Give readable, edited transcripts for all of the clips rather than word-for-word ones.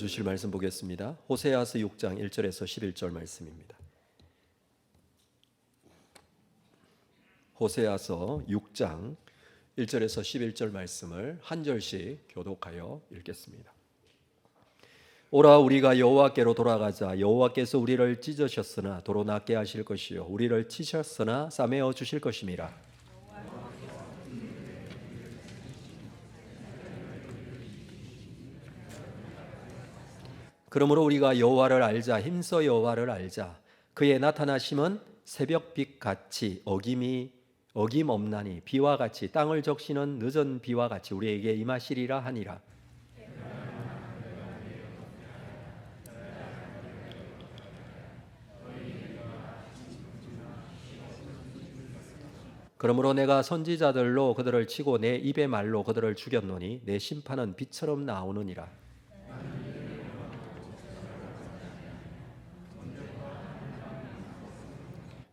주실 말씀 보겠습니다. 호세아서 6장 1절에서 11절 말씀입니다. 호세아서 6장 1절에서 11절 말씀을 한 절씩 교독하여 읽겠습니다. 오라 우리가 여호와께로 돌아가자. 여호와께서 우리를 찢으셨으나 도로 낫게 하실 것이요 우리를 치셨으나 싸매어 주실 것임이라. 그러므로 우리가 여호와를 알자. 힘써 여호와를 알자. 그의 나타나심은 새벽빛 같이 어김없나니 비와 같이 땅을 적시는 늦은 비와 같이 우리에게 임하시리라 하니라. 그러므로 내가 선지자들로 그들을 치고 내 입의 말로 그들을 죽였노니 내 심판은 빛처럼 나오느니라.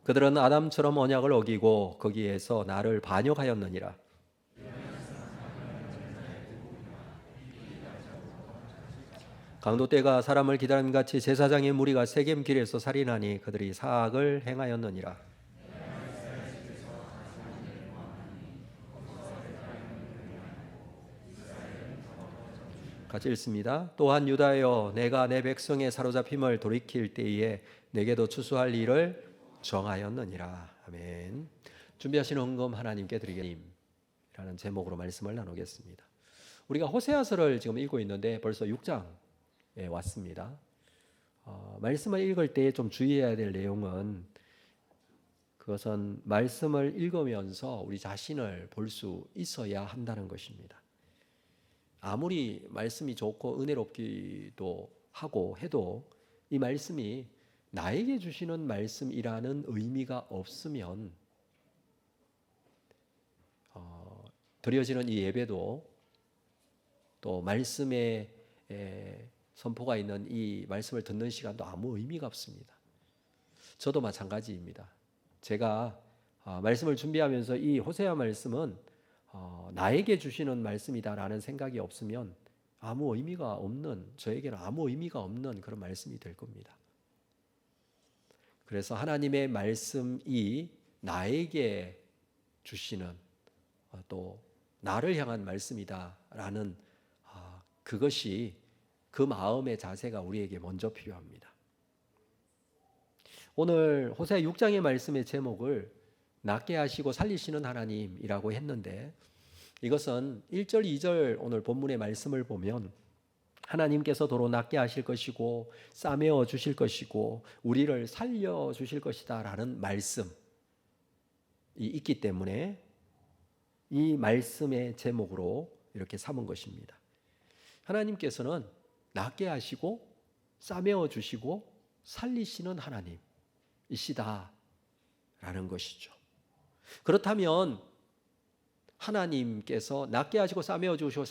그들은 아담처럼 언약을 어기고 거기에서 나를 반역하였느니라. 강도 때가 사람을 기다림같이 제사장의 무리가 세겜 길에서 살인하니 그들이 사악을 행하였느니라. 같이 읽습니다. 또한 유다여 내가 내 백성의 사로잡힘을 돌이킬 때에 내게도 추수할 일을 정하였느니라. 아멘. 준비하신 헌금 하나님께 드리겠습니다라는 제목으로 말씀을 나누겠습니다. 우리가 호세아서를 지금 읽고 있는데 벌써 6장에 왔습니다. 말씀을 읽을 때 좀 주의해야 될 내용은 그것은 말씀을 읽으면서 우리 자신을 볼 수 있어야 한다는 것입니다. 아무리 말씀이 좋고 은혜롭기도 하고 해도 이 말씀이 나에게 주시는 말씀이라는 의미가 없으면 드려지는 이 예배도 또 말씀의 선포가 있는 이 말씀을 듣는 시간도 아무 의미가 없습니다. 저도 마찬가지입니다. 제가 말씀을 준비하면서 이 호세아 말씀은 나에게 주시는 말씀이다라는 생각이 없으면 저에게는 아무 의미가 없는 그런 말씀이 될 겁니다. 그래서 하나님의 말씀이 나에게 주시는 또 나를 향한 말씀이다라는 그것이 그 마음의 자세가 우리에게 먼저 필요합니다. 오늘 호세아 6장의 말씀의 제목을 낫게 하시고 살리시는 하나님이라고 했는데 이것은 1절 2절 오늘 본문의 말씀을 보면 하나님께서 도로 낫게 하실 것이고 싸매어 주실 것이고 우리를 살려 주실 것이다 라는 말씀이 있기 때문에 이 말씀의 제목으로 이렇게 삼은 것입니다. 하나님께서는 낫게 하시고 싸매어 주시고 살리시는 하나님이시다 라는 것이죠. 그렇다면 하나님께서 낫게 하시고 싸매어 주시고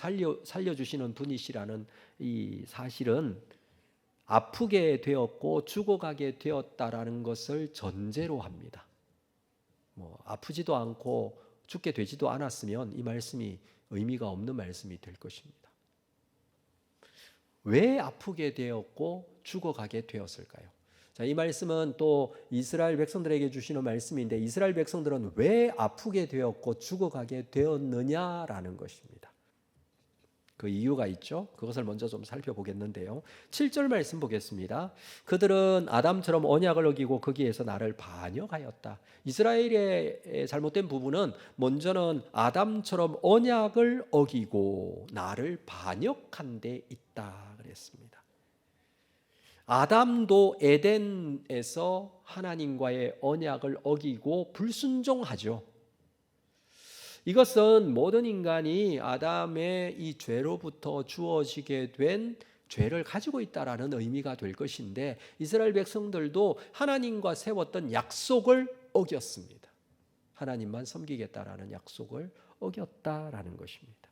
살려주시는 분이시라는 이 사실은 아프게 되었고 죽어가게 되었다라는 것을 전제로 합니다. 아프지도 않고 죽게 되지도 않았으면 이 말씀이 의미가 없는 말씀이 될 것입니다. 왜 아프게 되었고 죽어가게 되었을까요? 자, 이 말씀은 또 이스라엘 백성들에게 주시는 말씀인데 이스라엘 백성들은 왜 아프게 되었고 죽어가게 되었느냐라는 것입니다. 그 이유가 있죠. 그것을 먼저 좀 살펴보겠는데요. 7절 말씀 보겠습니다. 그들은 아담처럼 언약을 어기고 거기에서 나를 반역하였다. 이스라엘의 잘못된 부분은 먼저는 아담처럼 언약을 어기고 나를 반역한 데 있다 그랬습니다. 아담도 에덴에서 하나님과의 언약을 어기고 불순종하죠. 이것은 모든 인간이 아담의 이 죄로부터 주어지게 된 죄를 가지고 있다라는 의미가 될 것인데 이스라엘 백성들도 하나님과 세웠던 약속을 어겼습니다. 하나님만 섬기겠다라는 약속을 어겼다라는 것입니다.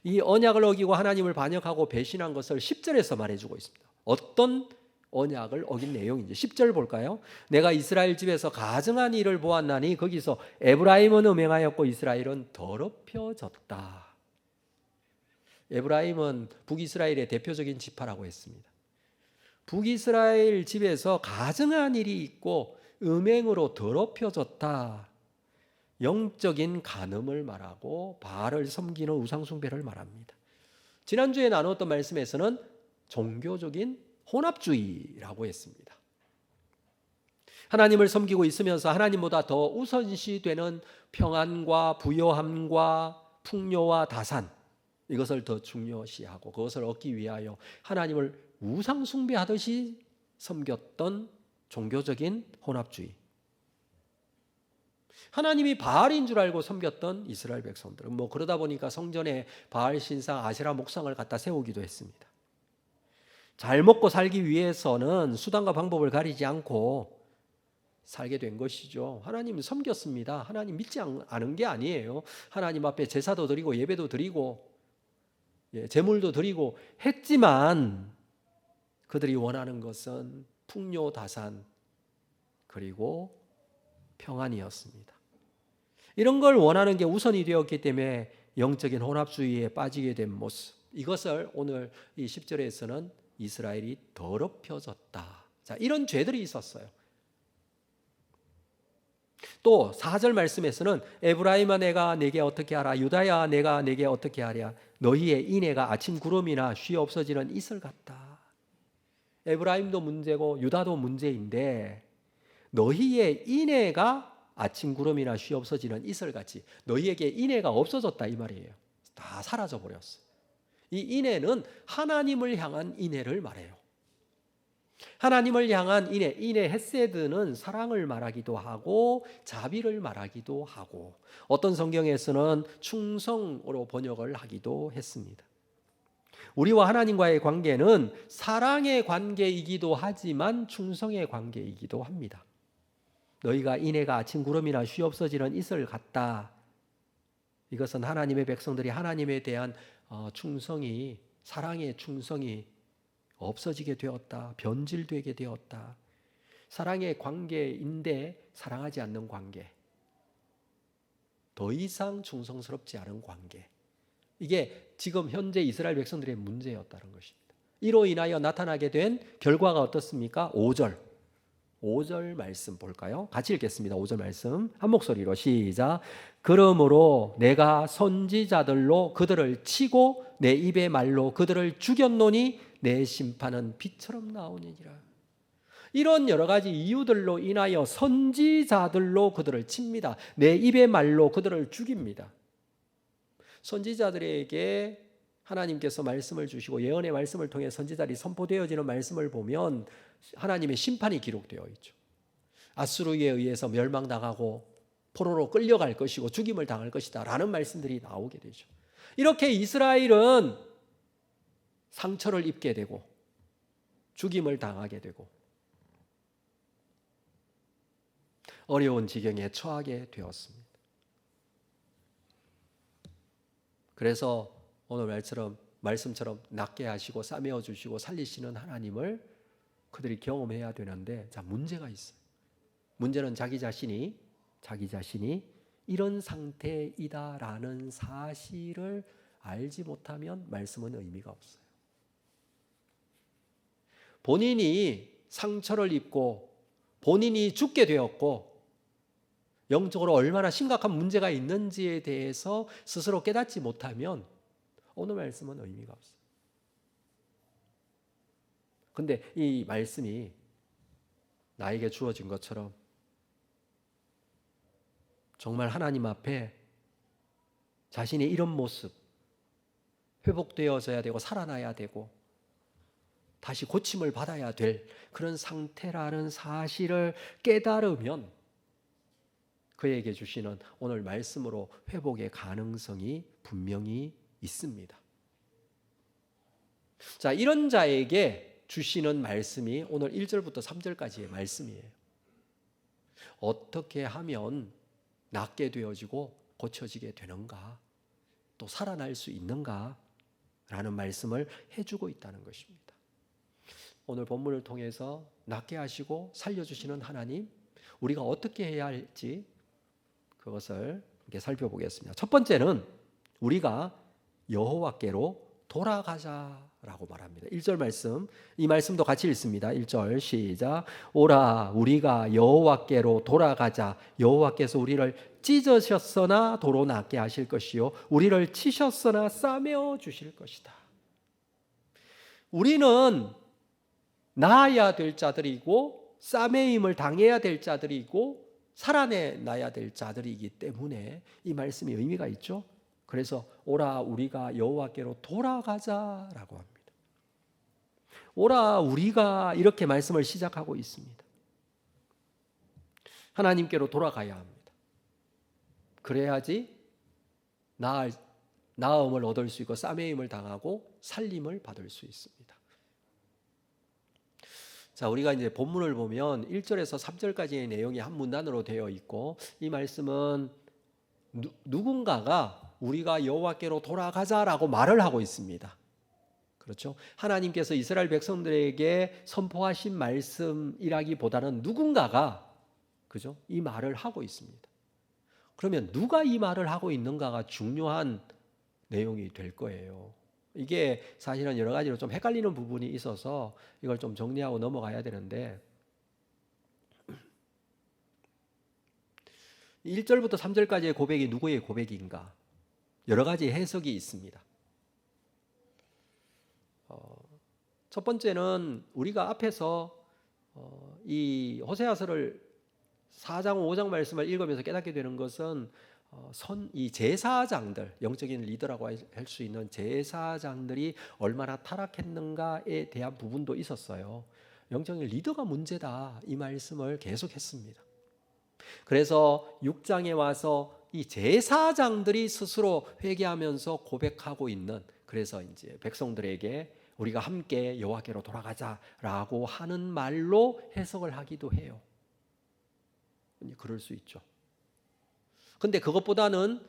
이 언약을 어기고 하나님을 반역하고 배신한 것을 10절에서 말해주고 있습니다. 어떤 언약을 어긴 내용인지 10절 볼까요? 내가 이스라엘 집에서 가증한 일을 보았나니 거기서 에브라임은 음행하였고 이스라엘은 더럽혀졌다. 에브라임은 북이스라엘의 대표적인 지파라고 했습니다. 북이스라엘 집에서 가증한 일이 있고 음행으로 더럽혀졌다. 영적인 간음을 말하고 바알을 섬기는 우상숭배를 말합니다. 지난주에 나눴던 말씀에서는 종교적인 혼합주의라고 했습니다. 하나님을 섬기고 있으면서 하나님보다 더 우선시되는 평안과 부요함과 풍요와 다산, 이것을 더 중요시하고 그것을 얻기 위하여 하나님을 우상 숭배하듯이 섬겼던 종교적인 혼합주의. 하나님이 바알인 줄 알고 섬겼던 이스라엘 백성들은 그러다 보니까 성전에 바알 신상 아세라 목상을 갖다 세우기도 했습니다. 잘 먹고 살기 위해서는 수단과 방법을 가리지 않고 살게 된 것이죠. 하나님 섬겼습니다. 하나님 믿지 않은 게 아니에요. 하나님 앞에 제사도 드리고 예배도 드리고 제물도 드리고 했지만 그들이 원하는 것은 풍요 다산 그리고 평안이었습니다. 이런 걸 원하는 게 우선이 되었기 때문에 영적인 혼합주의에 빠지게 된 모습, 이것을 오늘 이 10절에서는 이스라엘이 더럽혀졌다. 자, 이런 죄들이 있었어요. 또 4절 말씀에서는 에브라임아 내가 내게 어떻게 하라, 유다야 내가 내게 어떻게 하랴, 너희의 인애가 아침 구름이나 쉬 없어지는 이슬 같다. 에브라임도 문제고 유다도 문제인데 너희의 인애가 아침 구름이나 쉬 없어지는 이슬같이 너희에게 인애가 없어졌다 이 말이에요. 다 사라져 버렸어. 이 인애는 하나님을 향한 인애를 말해요. 하나님을 향한 인애, 헤세드는 사랑을 말하기도 하고 자비를 말하기도 하고 어떤 성경에서는 충성으로 번역을 하기도 했습니다. 우리와 하나님과의 관계는 사랑의 관계이기도 하지만 충성의 관계이기도 합니다. 너희가 인애가 아침 구름이나 쉬 없어지는 이슬 같다. 이것은 하나님의 백성들이 하나님에 대한 충성이, 사랑의 충성이 없어지게 되었다. 변질되게 되었다. 사랑의 관계인데 사랑하지 않는 관계. 더 이상 충성스럽지 않은 관계. 이게 지금 현재 이스라엘 백성들의 문제였다는 것입니다. 이로 인하여 나타나게 된 결과가 어떻습니까? 5절 말씀 볼까요? 같이 읽겠습니다. 5절 말씀 한 목소리로 시작. 그러므로 내가 선지자들로 그들을 치고 내 입의 말로 그들을 죽였노니 내 심판은 비처럼 나오느니라. 이런 여러 가지 이유들로 인하여 선지자들로 그들을 칩니다. 내 입의 말로 그들을 죽입니다. 선지자들에게 하나님께서 말씀을 주시고 예언의 말씀을 통해 선지자들이 선포되어지는 말씀을 보면 하나님의 심판이 기록되어 있죠. 아수르에 의해서 멸망당하고 포로로 끌려갈 것이고 죽임을 당할 것이다 라는 말씀들이 나오게 되죠. 이렇게 이스라엘은 상처를 입게 되고 죽임을 당하게 되고 어려운 지경에 처하게 되었습니다. 그래서 오늘 말씀처럼 낫게 하시고 싸매어 주시고 살리시는 하나님을 그들이 경험해야 되는데, 자, 문제가 있어요. 문제는 자기 자신이 이런 상태이다라는 사실을 알지 못하면 말씀은 의미가 없어요. 본인이 상처를 입고 본인이 죽게 되었고 영적으로 얼마나 심각한 문제가 있는지에 대해서 스스로 깨닫지 못하면 오늘 말씀은 의미가 없어요. 근데 이 말씀이 나에게 주어진 것처럼 정말 하나님 앞에 자신의 이런 모습 회복되어져야 되고 살아나야 되고 다시 고침을 받아야 될 그런 상태라는 사실을 깨달으면 그에게 주시는 오늘 말씀으로 회복의 가능성이 분명히 있습니다. 자, 이런 자에게 주시는 말씀이 오늘 1절부터 3절까지의 말씀이에요. 어떻게 하면 낫게 되어지고 고쳐지게 되는가, 또 살아날 수 있는가 라는 말씀을 해주고 있다는 것입니다. 오늘 본문을 통해서 낫게 하시고 살려주시는 하나님, 우리가 어떻게 해야 할지 그것을 이렇게 살펴보겠습니다. 첫 번째는 우리가 여호와께로 돌아가자라고 말합니다. 1절 말씀, 이 말씀도 같이 읽습니다. 1절 시작. 오라 우리가 여호와께로 돌아가자. 여호와께서 우리를 찢으셨으나 도로 낫게 하실 것이요 우리를 치셨으나 싸매어 주실 것이다. 우리는 나아야 될 자들이고 싸매임을 당해야 될 자들이고 살아내야 될 자들이기 때문에 이 말씀이 의미가 있죠. 그래서 오라 우리가 여호와께로 돌아가자라고 합니다. 오라 우리가 이렇게 말씀을 시작하고 있습니다. 하나님께로 돌아가야 합니다. 그래야지 나음을 얻을 수 있고 싸매임을 당하고 살림을 받을 수 있습니다. 자, 우리가 이제 본문을 보면 1절에서 3절까지의 내용이 한 문단으로 되어 있고 이 말씀은 누군가가 우리가 여호와께로 돌아가자라고 말을 하고 있습니다. 그렇죠? 하나님께서 이스라엘 백성들에게 선포하신 말씀이라기보다는 누군가가 그죠? 이 말을 하고 있습니다. 그러면 누가 이 말을 하고 있는가가 중요한 내용이 될 거예요. 이게 사실은 여러 가지로 좀 헷갈리는 부분이 있어서 이걸 좀 정리하고 넘어가야 되는데 1절부터 3절까지의 고백이 누구의 고백인가? 여러 가지 해석이 있습니다. 첫 번째는 우리가 앞에서 이 호세아서를 4장 5장 말씀을 읽으면서 깨닫게 되는 것은 이 제사장들, 영적인 리더라고 할 수 있는 제사장들이 얼마나 타락했는가에 대한 부분도 있었어요. 영적인 리더가 문제다 이 말씀을 계속했습니다. 그래서 6장에 와서 이 제사장들이 스스로 회개하면서 고백하고 있는, 그래서 이제 백성들에게 우리가 함께 여호와께로 돌아가자라고 하는 말로 해석을 하기도 해요. 그럴 수 있죠. 근데 그것보다는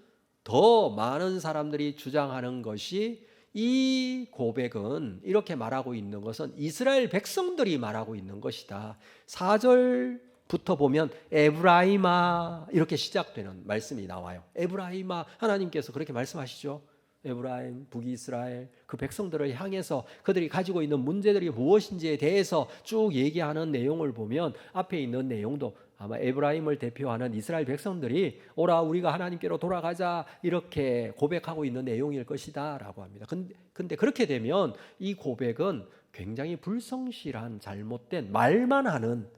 더 많은 사람들이 주장하는 것이 이 고백은 이렇게 말하고 있는 것은 이스라엘 백성들이 말하고 있는 것이다. 4절부터 보면 에브라임아 이렇게 시작되는 말씀이 나와요. 에브라임아, 하나님께서 그렇게 말씀하시죠. 에브라임, 북이스라엘, 그 백성들을 향해서 그들이 가지고 있는 문제들이 무엇인지에 대해서 쭉 얘기하는 내용을 보면 앞에 있는 내용도 아마 에브라임을 대표하는 이스라엘 백성들이 오라 우리가 하나님께로 돌아가자 이렇게 고백하고 있는 내용일 것이다 라고 합니다. 근데 그렇게 되면 이 고백은 굉장히 불성실한 잘못된 말만 하는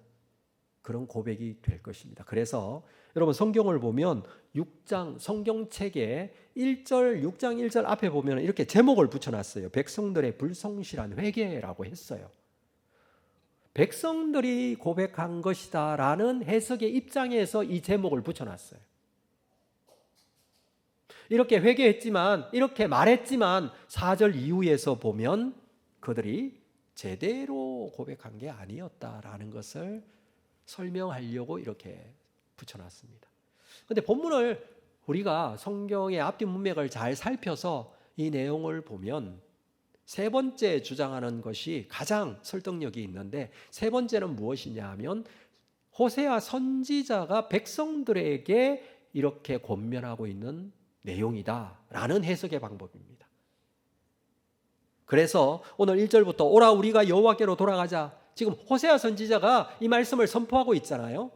그런 고백이 될 것입니다. 그래서 여러분 성경을 보면 6장 성경책에 1절 6장 1절 앞에 보면 이렇게 제목을 붙여놨어요. 백성들의 불성실한 회개라고 했어요. 백성들이 고백한 것이다 라는 해석의 입장에서 이 제목을 붙여놨어요. 이렇게 회개했지만 이렇게 말했지만 4절 이후에서 보면 그들이 제대로 고백한 게 아니었다라는 것을 설명하려고 이렇게 붙여놨습니다. 그런데 본문을 우리가 성경의 앞뒤 문맥을 잘 살펴서 이 내용을 보면 세 번째 주장하는 것이 가장 설득력이 있는데 세 번째는 무엇이냐 하면 호세아 선지자가 백성들에게 이렇게 권면하고 있는 내용이다라는 해석의 방법입니다. 그래서 오늘 1절부터 오라 우리가 여호와께로 돌아가자. 지금 호세아 선지자가 이 말씀을 선포하고 있잖아요.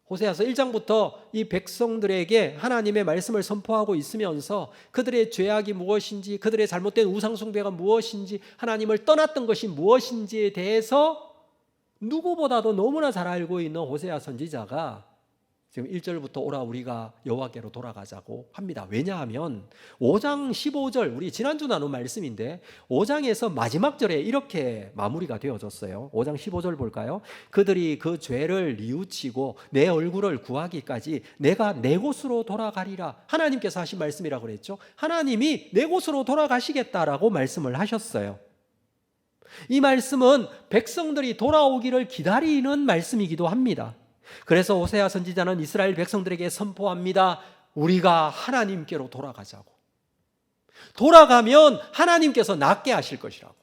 호세아서 1장부터 이 백성들에게 하나님의 말씀을 선포하고 있으면서 그들의 죄악이 무엇인지, 그들의 잘못된 우상숭배가 무엇인지, 하나님을 떠났던 것이 무엇인지에 대해서 누구보다도 너무나 잘 알고 있는 호세아 선지자가 지금 1절부터 오라 우리가 여호와께로 돌아가자고 합니다. 왜냐하면 5장 15절, 우리 지난주 나눈 말씀인데 5장에서 마지막 절에 이렇게 마무리가 되어졌어요. 5장 15절 볼까요? 그들이 그 죄를 뉘우치고 내 얼굴을 구하기까지 내가 내 곳으로 돌아가리라. 하나님께서 하신 말씀이라고 그랬죠. 하나님이 내 곳으로 돌아가시겠다라고 말씀을 하셨어요. 이 말씀은 백성들이 돌아오기를 기다리는 말씀이기도 합니다. 그래서 호세아 선지자는 이스라엘 백성들에게 선포합니다. 우리가 하나님께로 돌아가자고. 돌아가면 하나님께서 낫게 하실 것이라고,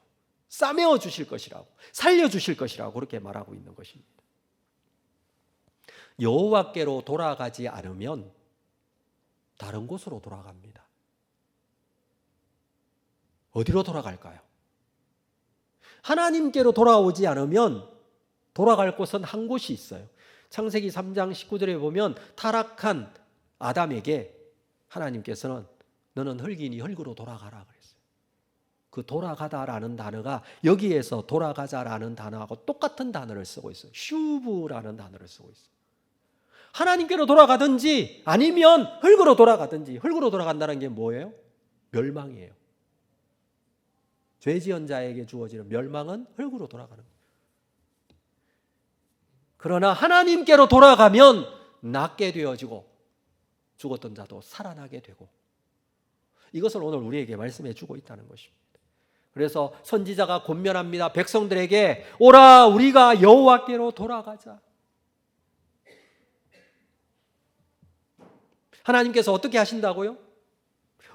싸매어 주실 것이라고, 살려 주실 것이라고 그렇게 말하고 있는 것입니다. 여호와께로 돌아가지 않으면 다른 곳으로 돌아갑니다. 어디로 돌아갈까요? 하나님께로 돌아오지 않으면 돌아갈 곳은 한 곳이 있어요. 창세기 3장 19절에 보면 타락한 아담에게 하나님께서는 너는 흙이니 흙으로 돌아가라 그랬어요. 그 돌아가다라는 단어가 여기에서 돌아가자라는 단어하고 똑같은 단어를 쓰고 있어요. 슈브라는 단어를 쓰고 있어요. 하나님께로 돌아가든지 아니면 흙으로 돌아가든지. 흙으로 돌아간다는 게 뭐예요? 멸망이에요. 죄 지은 자에게 주어지는 멸망은 흙으로 돌아가는 거예요. 그러나 하나님께로 돌아가면 낫게 되어지고 죽었던 자도 살아나게 되고, 이것을 오늘 우리에게 말씀해 주고 있다는 것입니다. 그래서 선지자가 권면합니다. 백성들에게 오라 우리가 여호와께로 돌아가자. 하나님께서 어떻게 하신다고요?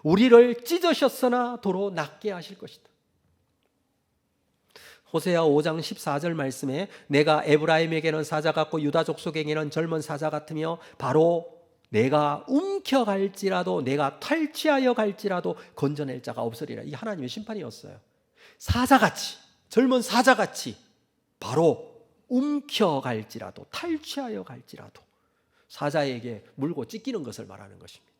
우리를 찢으셨으나 도로 낫게 하실 것이다. 호세아 5장 14절 말씀에 내가 에브라임에게는 사자 같고 유다 족속에게는 젊은 사자 같으며 바로 내가 움켜갈지라도 내가 탈취하여 갈지라도 건져낼 자가 없으리라. 이 하나님의 심판이었어요. 사자같이, 젊은 사자같이 바로 움켜갈지라도 탈취하여 갈지라도 사자에게 물고 찢기는 것을 말하는 것입니다.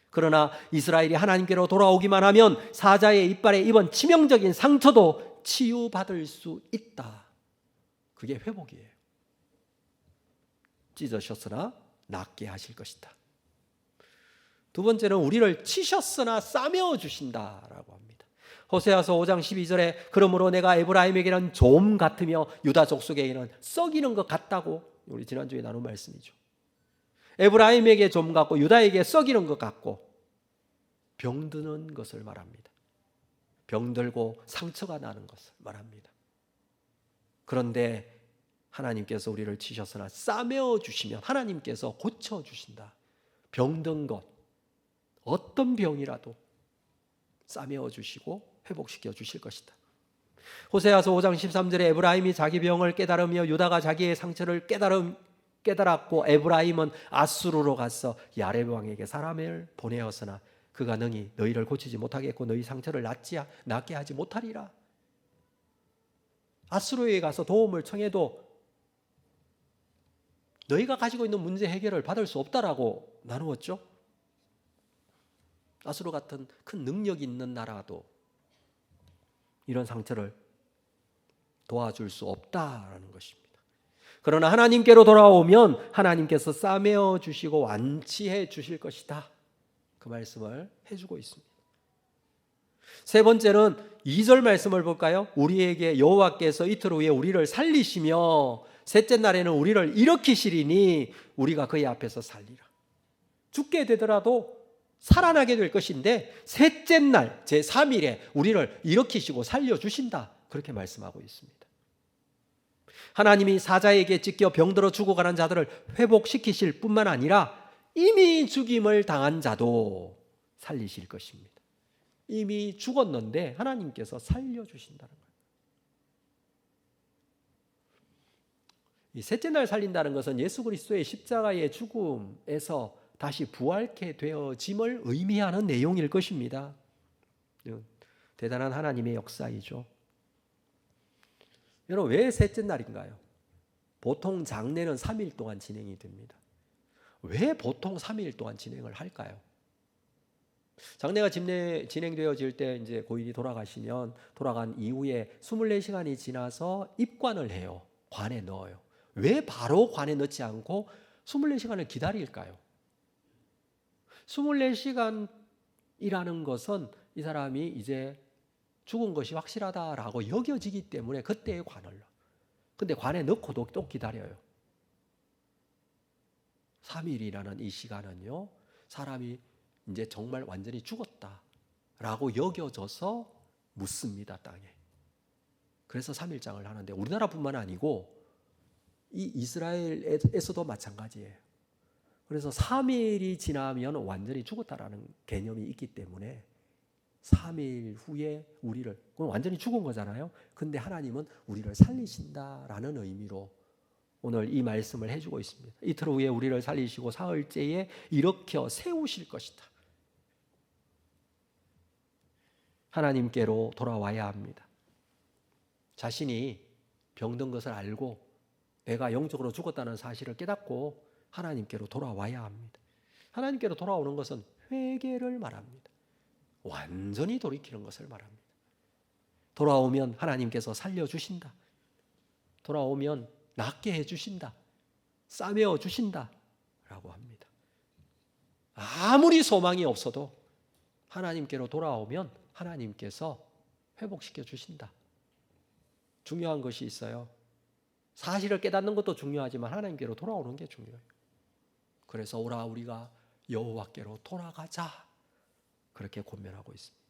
그러나 이스라엘이 하나님께로 돌아오기만 하면 사자의 이빨에 입은 치명적인 상처도 치유받을 수 있다. 그게 회복이에요. 찢으셨으나 낫게 하실 것이다. 두 번째는 우리를 치셨으나 싸매어 주신다라고 합니다. 호세아서 5장 12절에 그러므로 내가 에브라임에게는 좀 같으며 유다 족속에게는 썩이는 것 같다고, 우리 지난주에 나눈 말씀이죠. 에브라임에게 좀 같고 유다에게 썩이는 것 같고 병드는 것을 말합니다. 병들고 상처가 나는 것을 말합니다. 그런데 하나님께서 우리를 치셨으나 싸매어 주시면 하나님께서 고쳐주신다. 병든 것, 어떤 병이라도 싸매어 주시고 회복시켜 주실 것이다. 호세아서 5장 13절에 에브라임이 자기 병을 깨달으며 유다가 자기의 상처를 깨달았고 에브라임은 아수르로 가서 야렙 왕에게 사람을 보내었으나 그가 능히 너희를 고치지 못하겠고 너희 상처를 낫게 하지 못하리라. 아수르에 가서 도움을 청해도 너희가 가지고 있는 문제 해결을 받을 수 없다라고 나누었죠. 아수르 같은 큰 능력 있는 나라도 이런 상처를 도와줄 수 없다라는 것입니다. 그러나 하나님께로 돌아오면 하나님께서 싸매어 주시고 완치해 주실 것이다. 그 말씀을 해주고 있습니다. 세 번째는 2절 말씀을 볼까요? 우리에게 여호와께서 이틀 후에 우리를 살리시며 셋째 날에는 우리를 일으키시리니 우리가 그의 앞에서 살리라. 죽게 되더라도 살아나게 될 것인데 셋째 날 제3일에 우리를 일으키시고 살려주신다. 그렇게 말씀하고 있습니다. 하나님이 사자에게 찢겨 병들어 죽어가는 자들을 회복시키실 뿐만 아니라 이미 죽임을 당한 자도 살리실 것입니다. 이미 죽었는데 하나님께서 살려주신다는 거예요. 이 셋째 날 살린다는 것은 예수 그리스도의 십자가의 죽음에서 다시 부활케 되어짐을 의미하는 내용일 것입니다. 대단한 하나님의 역사이죠. 여러분, 왜 셋째 날인가요? 보통 장례는 3일 동안 진행이 됩니다. 왜 보통 3일 동안 진행을 할까요? 장례가 진행되어질 때 이제 고인이 돌아간 이후에 24시간이 지나서 입관을 해요. 관에 넣어요. 왜 바로 관에 넣지 않고 24시간을 기다릴까요? 24시간이라는 것은 이 사람이 이제 죽은 것이 확실하다라고 여겨지기 때문에 그때의 관을 넣어요. 근데 관에 넣고도 또 기다려요. 3일이라는 이 시간은요, 사람이 이제 정말 완전히 죽었다라고 여겨져서 묻습니다, 땅에. 그래서 3일장을 하는데 우리나라뿐만 아니고 이 이스라엘에서도 마찬가지예요. 그래서 3일이 지나면 완전히 죽었다라는 개념이 있기 때문에 3일 후에 우리를, 그건 완전히 죽은 거잖아요. 근데 하나님은 우리를 살리신다라는 의미로 오늘 이 말씀을 해주고 있습니다. 이틀 후에 우리를 살리시고 사흘째에 일으켜 세우실 것이다. 하나님께로 돌아와야 합니다. 자신이 병든 것을 알고 내가 영적으로 죽었다는 사실을 깨닫고 하나님께로 돌아와야 합니다. 하나님께로 돌아오는 것은 회개를 말합니다. 완전히 돌이키는 것을 말합니다. 돌아오면 하나님께서 살려주신다. 돌아오면 낫게 해주신다. 싸매어 주신다 라고 합니다. 아무리 소망이 없어도 하나님께로 돌아오면 하나님께서 회복시켜 주신다. 중요한 것이 있어요. 사실을 깨닫는 것도 중요하지만 하나님께로 돌아오는 게 중요해요. 그래서 오라 우리가 여호와께로 돌아가자 그렇게 권면하고 있습니다.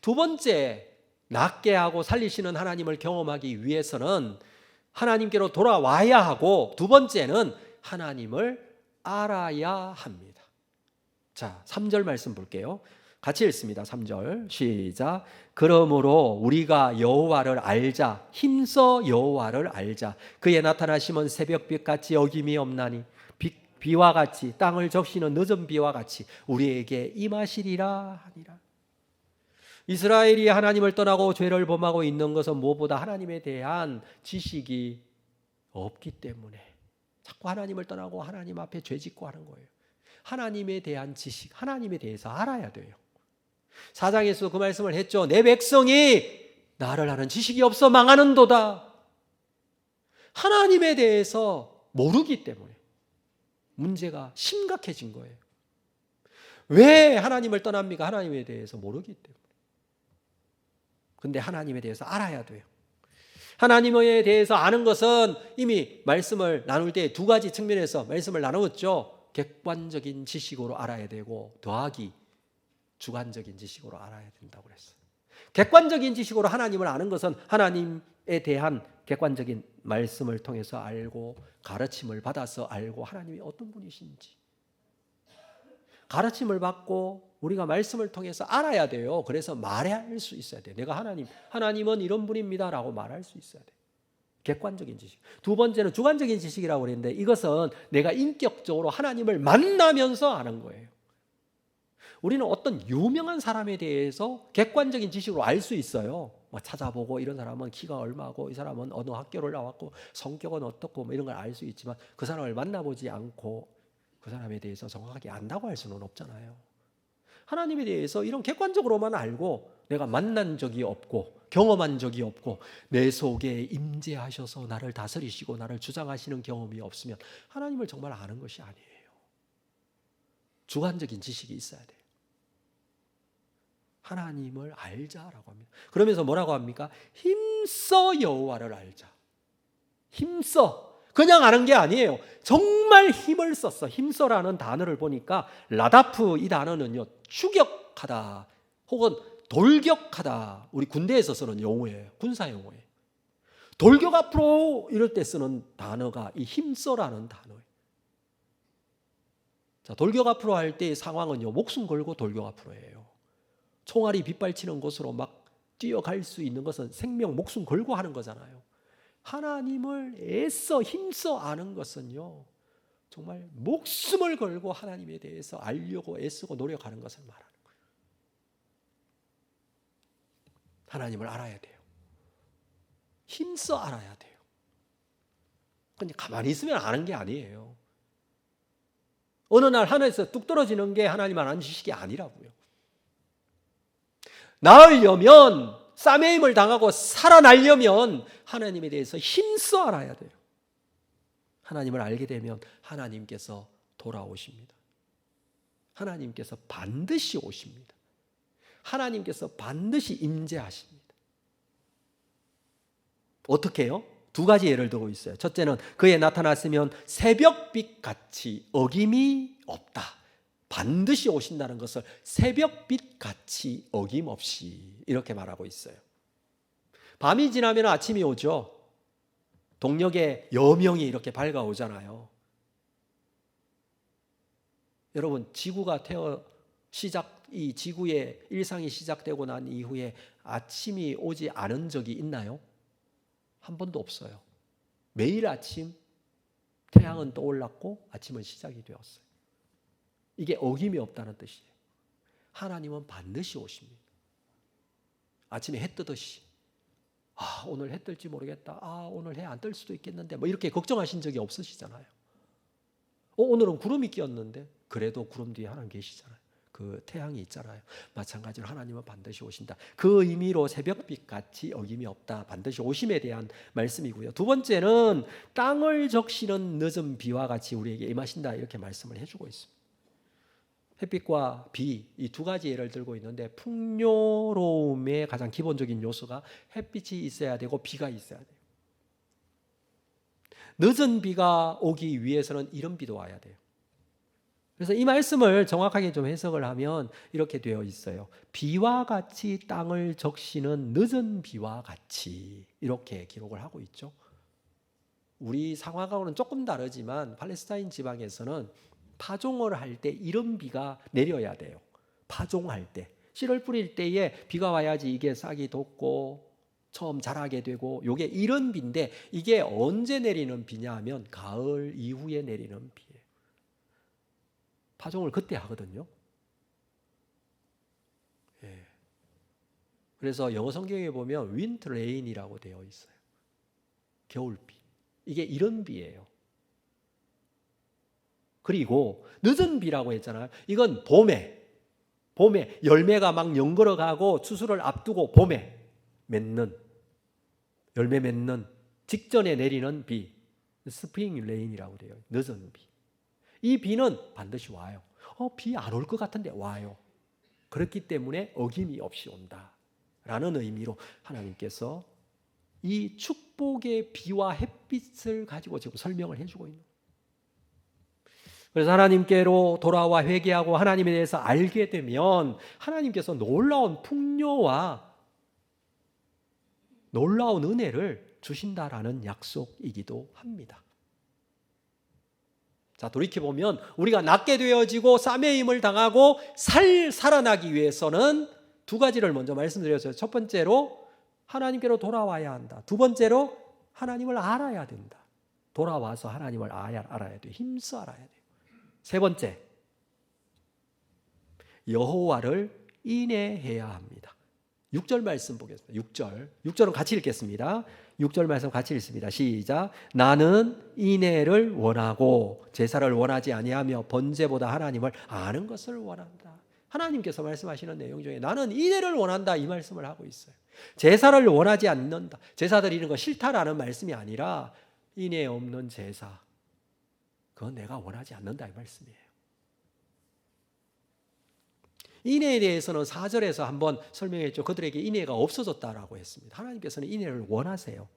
두 번째, 낫게 하고 살리시는 하나님을 경험하기 위해서는 하나님께로 돌아와야 하고, 두 번째는 하나님을 알아야 합니다. 자, 3절 말씀 볼게요. 같이 읽습니다. 3절 시작. 그러므로 우리가 여호와를 알자. 힘써 여호와를 알자. 그의 나타나심은 새벽빛같이 어김이 없나니 비와 같이 땅을 적시는 늦은 비와 같이 우리에게 임하시리라 하니라. 이스라엘이 하나님을 떠나고 죄를 범하고 있는 것은 무엇보다 하나님에 대한 지식이 없기 때문에 자꾸 하나님을 떠나고 하나님 앞에 죄짓고 하는 거예요. 하나님에 대한 지식, 하나님에 대해서 알아야 돼요. 4장에서 그 말씀을 했죠. 내 백성이 나를 아는 지식이 없어 망하는도다. 하나님에 대해서 모르기 때문에 문제가 심각해진 거예요. 왜 하나님을 떠납니까? 하나님에 대해서 모르기 때문에. 근데 하나님에 대해서 알아야 돼요. 하나님에 대해서 아는 것은 이미 말씀을 나눌 때 두 가지 측면에서 말씀을 나누었죠. 객관적인 지식으로 알아야 되고 더하기 주관적인 지식으로 알아야 된다고 그랬어요. 객관적인 지식으로 하나님을 아는 것은 하나님에 대한 객관적인 말씀을 통해서 알고 가르침을 받아서 알고 하나님이 어떤 분이신지 가르침을 받고 우리가 말씀을 통해서 알아야 돼요. 그래서 말할 수 있어야 돼요. 내가 하나님은 이런 분입니다 라고 말할 수 있어야 돼요. 객관적인 지식. 두 번째는 주관적인 지식이라고 그랬는데 이것은 내가 인격적으로 하나님을 만나면서 아는 거예요. 우리는 어떤 유명한 사람에 대해서 객관적인 지식으로 알 수 있어요. 찾아보고 이런 사람은 키가 얼마고 이 사람은 어느 학교를 나왔고 성격은 어떻고 이런 걸 알 수 있지만 그 사람을 만나보지 않고 그 사람에 대해서 정확하게 안다고 할 수는 없잖아요. 하나님에 대해서 이런 객관적으로만 알고 내가 만난 적이 없고 경험한 적이 없고 내 속에 임재하셔서 나를 다스리시고 나를 주장하시는 경험이 없으면 하나님을 정말 아는 것이 아니에요. 주관적인 지식이 있어야 돼요. 하나님을 알자라고 합니다. 그러면서 뭐라고 합니까? 힘써 여호와를 알자. 힘써. 그냥 아는 게 아니에요. 정말 힘을 썼어. 힘써라는 단어를 보니까 라다프 이 단어는요. 추격하다 혹은 돌격하다. 우리 군대에서 쓰는 용어예요. 군사 용어예요. 돌격 앞으로 이럴 때 쓰는 단어가 이 힘써라는 단어예요. 자, 돌격 앞으로 할 때의 상황은요. 목숨 걸고 돌격 앞으로 해요. 총알이 빗발치는 곳으로 막 뛰어갈 수 있는 것은 생명, 목숨 걸고 하는 거잖아요. 하나님을 애써 힘써 아는 것은요. 정말 목숨을 걸고 하나님에 대해서 알려고 애쓰고 노력하는 것을 말하는 거예요. 하나님을 알아야 돼요. 힘써 알아야 돼요. 그냥 가만히 있으면 아는 게 아니에요. 어느 날 하늘에서 뚝 떨어지는 게 하나님 아는 지식이 아니라고요. 나으려면 싸매임을 당하고 살아나려면 하나님에 대해서 힘써 알아야 돼요. 하나님을 알게 되면 하나님께서 돌아오십니다. 하나님께서 반드시 오십니다. 하나님께서 반드시 임재하십니다. 어떻게 해요? 두 가지 예를 들고 있어요. 첫째는 그에 나타났으면 새벽빛같이 어김이 없다. 반드시 오신다는 것을 새벽빛같이 어김없이 이렇게 말하고 있어요. 밤이 지나면 아침이 오죠. 동력의 여명이 이렇게 밝아오잖아요. 여러분, 지구가 이 지구의 일상이 시작되고 난 이후에 아침이 오지 않은 적이 있나요? 한 번도 없어요. 매일 아침 태양은 떠올랐고 아침은 시작이 되었어요. 이게 어김이 없다는 뜻이에요. 하나님은 반드시 오십니다. 아침에 해 뜨듯이 오늘 해 뜰지 모르겠다. 오늘 해 안 뜰 수도 있겠는데 뭐 이렇게 걱정하신 적이 없으시잖아요. 오늘은 구름이 끼었는데 그래도 구름 뒤에 하나님 계시잖아요. 그 태양이 있잖아요. 마찬가지로 하나님은 반드시 오신다. 그 의미로 새벽빛 같이 어김이 없다. 반드시 오심에 대한 말씀이고요. 두 번째는 땅을 적시는 늦은 비와 같이 우리에게 임하신다. 이렇게 말씀을 해주고 있습니다. 햇빛과 비, 이 두 가지 예를 들고 있는데 풍요로움의 가장 기본적인 요소가 햇빛이 있어야 되고 비가 있어야 돼요. 늦은 비가 오기 위해서는 이른 비도 와야 돼요. 그래서 이 말씀을 정확하게 좀 해석을 하면 이렇게 되어 있어요. 비와 같이 땅을 적시는 늦은 비와 같이 이렇게 기록을 하고 있죠. 우리 상황하고는 조금 다르지만 팔레스타인 지방에서는 파종을 할 때 이른 비가 내려야 돼요. 파종할 때. 씨를 뿌릴 때에 비가 와야지 이게 싹이 돋고 처음 자라게 되고, 이게 이른 비인데 이게 언제 내리는 비냐 하면 가을 이후에 내리는 비예요. 파종을 그때 하거든요. 예. 그래서 영어 성경에 보면 winter rain이라고 되어 있어요. 겨울비. 이게 이른 비예요. 그리고 늦은 비라고 했잖아요. 이건 봄에 열매가 막 연걸어가고 추수를 앞두고 봄에 맺는, 열매 맺는 직전에 내리는 비, 스프링 레인이라고 돼요. 늦은 비. 이 비는 반드시 와요. 비 안 올 것 같은데 와요. 그렇기 때문에 어김이 없이 온다라는 의미로 하나님께서 이 축복의 비와 햇빛을 가지고 지금 설명을 해주고 있는 거예요. 그래서 하나님께로 돌아와 회개하고 하나님에 대해서 알게 되면 하나님께서 놀라운 풍요와 놀라운 은혜를 주신다라는 약속이기도 합니다. 자, 돌이켜보면 우리가 낫게 되어지고 싸매임을 당하고 살아나기 위해서는 두 가지를 먼저 말씀드렸어요. 첫 번째로 하나님께로 돌아와야 한다. 두 번째로 하나님을 알아야 된다. 돌아와서 하나님을 알아야 돼요. 힘써 알아야 돼요. 세 번째, 여호와를 인내해야 합니다. 6절 말씀 보겠습니다. 6절은 같이 읽겠습니다. 6절 말씀 같이 읽습니다. 시작. 나는 인내를 원하고 제사를 원하지 아니하며 번제보다 하나님을 아는 것을 원한다. 하나님께서 말씀하시는 내용 중에 나는 인내를 원한다 이 말씀을 하고 있어요. 제사를 원하지 않는다. 제사 드리는 거 싫다라는 말씀이 아니라 인내 없는 제사, 그건 내가 원하지 않는다 이 말씀이에요. 인애에 대해서는 4절에서 한번 설명했죠. 그들에게 인애가 없어졌다라고 했습니다. 하나님께서는 인애를 원하세요.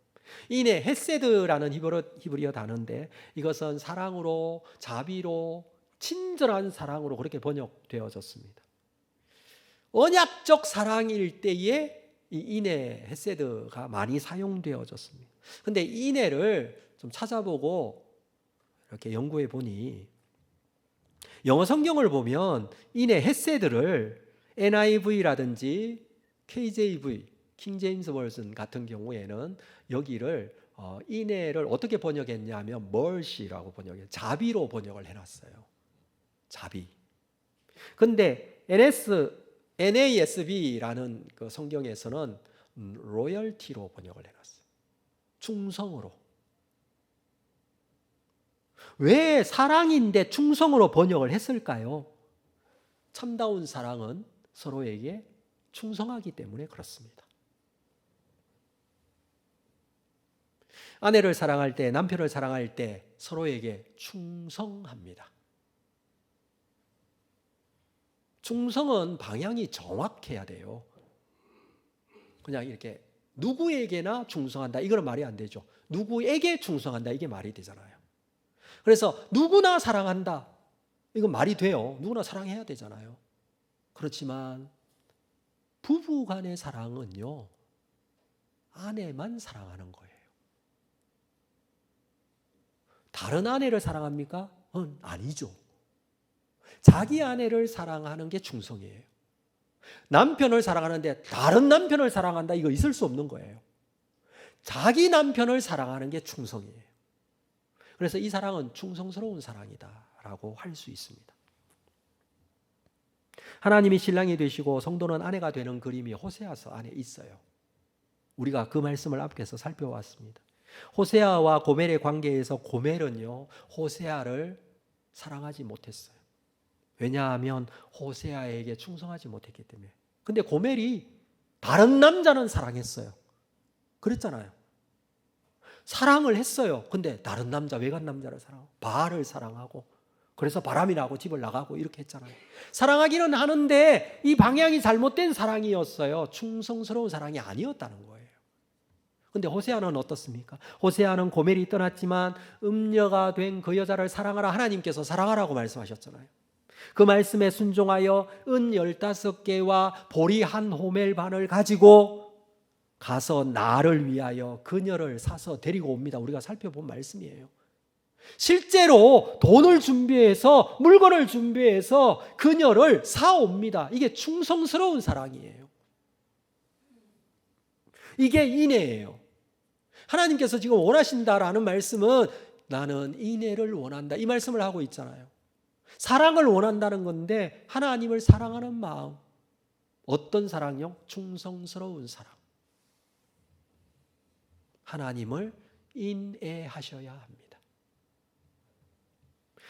인애, 헤세드라는 히브리어 단어인데 이것은 사랑으로, 자비로, 친절한 사랑으로 그렇게 번역되어졌습니다. 언약적 사랑일 때에 이 인애, 헤세드가 많이 사용되어졌습니다. 그런데 인애를 좀 찾아보고 이렇게 연구해 보니 영어 성경을 보면 인의 헤세드를 NIV라든지 KJV, 킹 제임스 버전 같은 경우에는 여기를 인애를 어떻게 번역했냐면 mercy라고 번역해요. 자비로 번역을 해놨어요. 자비. 근데 NASB라는 그 성경에서는 로열티로 번역을 해놨어요. 충성으로. 왜 사랑인데 충성으로 번역을 했을까요? 참다운 사랑은 서로에게 충성하기 때문에 그렇습니다. 아내를 사랑할 때, 남편을 사랑할 때 서로에게 충성합니다. 충성은 방향이 정확해야 돼요. 그냥 이렇게 누구에게나 충성한다 이거는 말이 안 되죠. 누구에게 충성한다 이게 말이 되잖아요. 그래서 누구나 사랑한다. 이건 말이 돼요. 누구나 사랑해야 되잖아요. 그렇지만 부부 간의 사랑은요, 아내만 사랑하는 거예요. 다른 아내를 사랑합니까? 아니죠. 자기 아내를 사랑하는 게 충성이에요. 남편을 사랑하는데 다른 남편을 사랑한다. 이거 있을 수 없는 거예요. 자기 남편을 사랑하는 게 충성이에요. 그래서 이 사랑은 충성스러운 사랑이다라고 할 수 있습니다. 하나님이 신랑이 되시고 성도는 아내가 되는 그림이 호세아서 안에 있어요. 우리가 그 말씀을 앞에서 살펴왔습니다. 호세아와 고멜의 관계에서 고멜은요, 호세아를 사랑하지 못했어요. 왜냐하면 호세아에게 충성하지 못했기 때문에. 근데 고멜이 다른 남자는 사랑했어요. 그랬잖아요. 사랑을 했어요. 근데 다른 남자, 외간 남자를 사랑하고 바알을 사랑하고, 그래서 바람이 나고 집을 나가고 이렇게 했잖아요. 사랑하기는 하는데 이 방향이 잘못된 사랑이었어요. 충성스러운 사랑이 아니었다는 거예요. 근데 호세아는 어떻습니까? 호세아는 고멜이 떠났지만 음녀가 된 그 여자를 사랑하라, 하나님께서 사랑하라고 말씀하셨잖아요. 그 말씀에 순종하여 은 15개와 보리 한 호멜 반을 가지고 가서 나를 위하여 그녀를 사서 데리고 옵니다. 우리가 살펴본 말씀이에요. 실제로 돈을 준비해서, 물건을 준비해서 그녀를 사옵니다. 이게 충성스러운 사랑이에요. 이게 인애예요. 하나님께서 지금 원하신다라는 말씀은 나는 인애를 원한다, 이 말씀을 하고 있잖아요. 사랑을 원한다는 건데 하나님을 사랑하는 마음. 어떤 사랑요? 충성스러운 사랑. 하나님을 인애하셔야 합니다.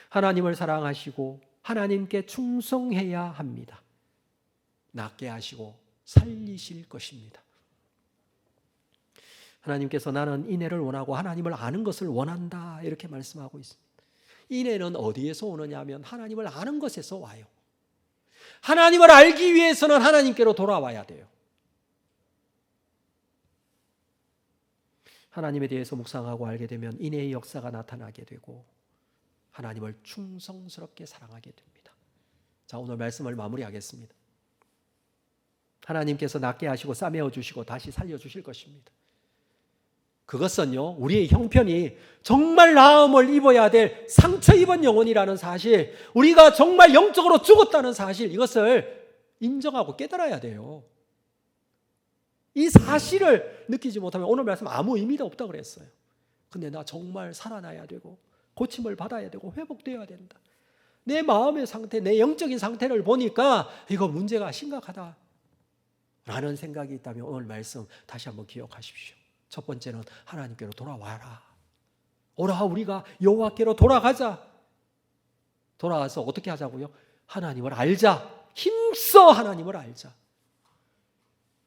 하나님을 사랑하시고 하나님께 충성해야 합니다. 낫게 하시고 살리실 것입니다. 하나님께서 나는 인애를 원하고 하나님을 아는 것을 원한다, 이렇게 말씀하고 있습니다. 인애는 어디에서 오느냐 하면 하나님을 아는 것에서 와요. 하나님을 알기 위해서는 하나님께로 돌아와야 돼요. 하나님에 대해서 묵상하고 알게 되면 인애의 역사가 나타나게 되고 하나님을 충성스럽게 사랑하게 됩니다. 자, 오늘 말씀을 마무리하겠습니다. 하나님께서 낫게 하시고 싸매어 주시고 다시 살려주실 것입니다. 그것은요, 우리의 형편이 정말 나음을 입어야 될 상처 입은 영혼이라는 사실, 우리가 정말 영적으로 죽었다는 사실, 이것을 인정하고 깨달아야 돼요. 이 사실을 느끼지 못하면 오늘 말씀 아무 의미가 없다고 그랬어요. 근데 나 정말 살아나야 되고 고침을 받아야 되고 회복되어야 된다. 내 마음의 상태, 내 영적인 상태를 보니까 이거 문제가 심각하다 라는 생각이 있다면 오늘 말씀 다시 한번 기억하십시오. 첫 번째는 하나님께로 돌아와라. 오라, 우리가 여호와께로 돌아가자. 돌아와서 어떻게 하자고요? 하나님을 알자. 힘써 하나님을 알자.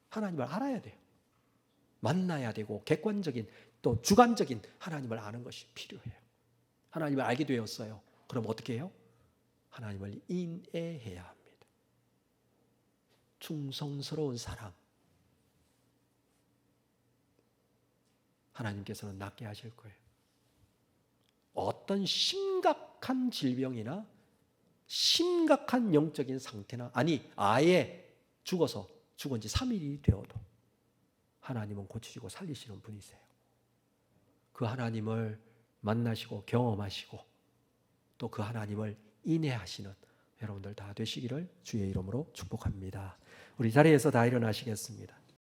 하나님을 알아야 돼요. 만나야 되고 객관적인 또 주관적인 하나님을 아는 것이 필요해요. 하나님을 알게 되었어요. 그럼 어떻게 해요? 하나님을 인애해야 합니다. 충성스러운 사랑. 하나님께서는 낫게 하실 거예요. 어떤 심각한 질병이나 심각한 영적인 상태나, 아니 아예 죽어서 죽은 지 3일이 되어도 하나님은 고치시고 살리시는 분이세요. 그 하나님을 만나시고 경험하시고 또 그 하나님을 인애하시는 여러분들 다 되시기를 주의 이름으로 축복합니다. 우리 자리에서 다 일어나시겠습니다.